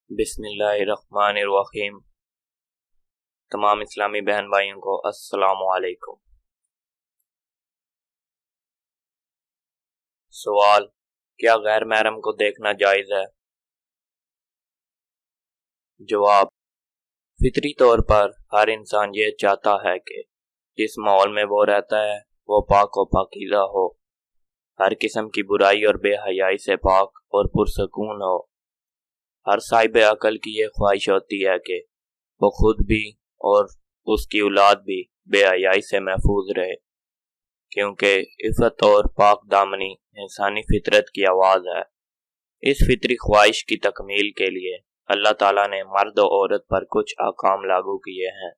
بسم اللہ الرحمن الرحیم۔ تمام اسلامی بہن بھائیوں کو السلام علیکم۔ سوال: کیا غیر محرم کو دیکھنا جائز ہے؟ جواب: فطری طور پر ہر انسان یہ چاہتا ہے کہ جس ماحول میں وہ رہتا ہے وہ پاک و پاکیزہ ہو، ہر قسم کی برائی اور بے حیائی سے پاک اور پرسکون ہو۔ ہر صاحب عقل کی یہ خواہش ہوتی ہے کہ وہ خود بھی اور اس کی اولاد بھی بے حیائی سے محفوظ رہے، کیونکہ عفت اور پاک دامنی انسانی فطرت کی آواز ہے۔ اس فطری خواہش کی تکمیل کے لیے اللہ تعالیٰ نے مرد و عورت پر کچھ احکام لاگو کیے ہیں۔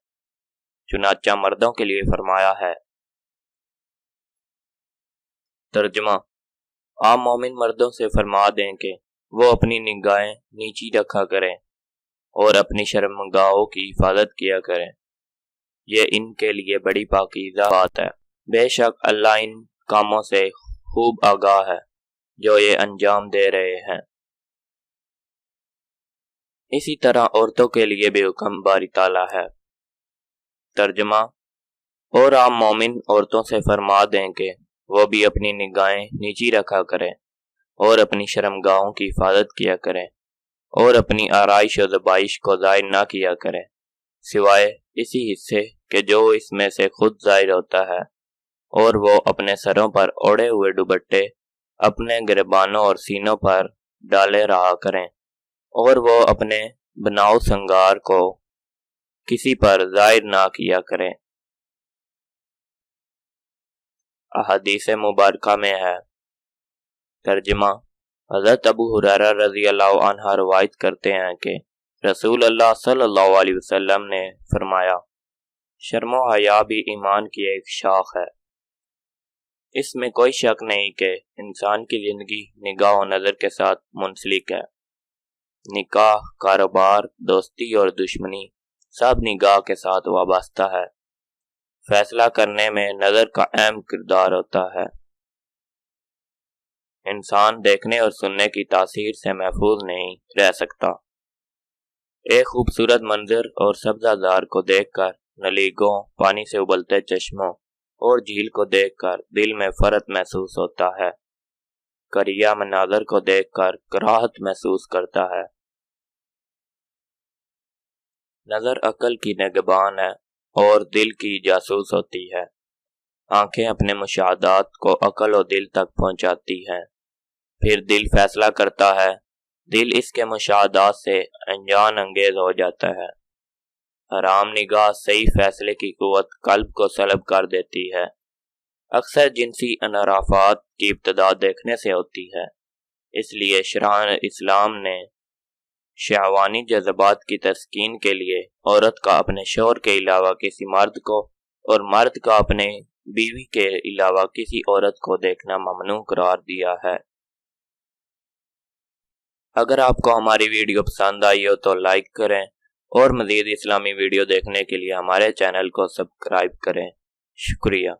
چنانچہ مردوں کے لیے فرمایا ہے۔ ترجمہ: عام مومن مردوں سے فرما دیں کہ وہ اپنی نگاہیں نیچی رکھا کریں اور اپنی شرمگاہوں کی حفاظت کیا کریں، یہ ان کے لیے بڑی پاکیزہ بات ہے۔ بے شک اللہ ان کاموں سے خوب آگاہ ہے جو یہ انجام دے رہے ہیں۔ اسی طرح عورتوں کے لیے بھی حکم باری تعالیٰ ہے۔ ترجمہ: اور عام مومن عورتوں سے فرما دیں کہ وہ بھی اپنی نگاہیں نیچی رکھا کریں اور اپنی شرمگاہوں کی حفاظت کیا کریں اور اپنی آرائش و زیبائش کو ظاہر نہ کیا کریں سوائے اسی حصے کہ جو اس میں سے خود ظاہر ہوتا ہے، اور وہ اپنے سروں پر اوڑھے ہوئے دوپٹے اپنے گریبانوں اور سینوں پر ڈالے رہا کریں، اور وہ اپنے بناؤ سنگار کو کسی پر ظاہر نہ کیا کریں۔ احادیث مبارکہ میں ہے۔ ترجمہ: حضرت ابو ہریرہ رضی اللہ عنہ روایت کرتے ہیں کہ رسول اللہ صلی اللہ علیہ وسلم نے فرمایا، شرم و حیا بھی ایمان کی ایک شاخ ہے۔ اس میں کوئی شک نہیں کہ انسان کی زندگی نگاہ و نظر کے ساتھ منسلک ہے۔ نکاح، کاروبار، دوستی اور دشمنی سب نگاہ کے ساتھ وابستہ ہے۔ فیصلہ کرنے میں نظر کا اہم کردار ہوتا ہے۔ انسان دیکھنے اور سننے کی تاثیر سے محفوظ نہیں رہ سکتا۔ ایک خوبصورت منظر اور سبزہ زار کو دیکھ کر نلیگوں، پانی سے ابلتے چشموں اور جھیل کو دیکھ کر دل میں فرحت محسوس ہوتا ہے۔ کریا مناظر کو دیکھ کر کراہت محسوس کرتا ہے۔ نظر عقل کی نگہبان ہے اور دل کی جاسوس ہوتی ہے۔ آنکھیں اپنے مشاہدات کو عقل و دل تک پہنچاتی ہیں، پھر دل فیصلہ کرتا ہے۔ دل اس کے مشاہدات سے انجان انگیز ہو جاتا ہے۔ حرام نگاہ صحیح فیصلے کی قوت قلب کو سلب کر دیتی ہے۔ اکثر جنسی انحرافات کی ابتدا دیکھنے سے ہوتی ہے، اس لیے شرع اسلام نے شہوانی جذبات کی تسکین کے لیے عورت کا اپنے شوہر کے علاوہ کسی مرد کو اور مرد کا اپنے بیوی کے علاوہ کسی عورت کو دیکھنا ممنوع قرار دیا ہے۔ اگر آپ کو ہماری ویڈیو پسند آئی ہو تو لائک کریں اور مزید اسلامی ویڈیو دیکھنے کے لیے ہمارے چینل کو سبسکرائب کریں۔ شکریہ۔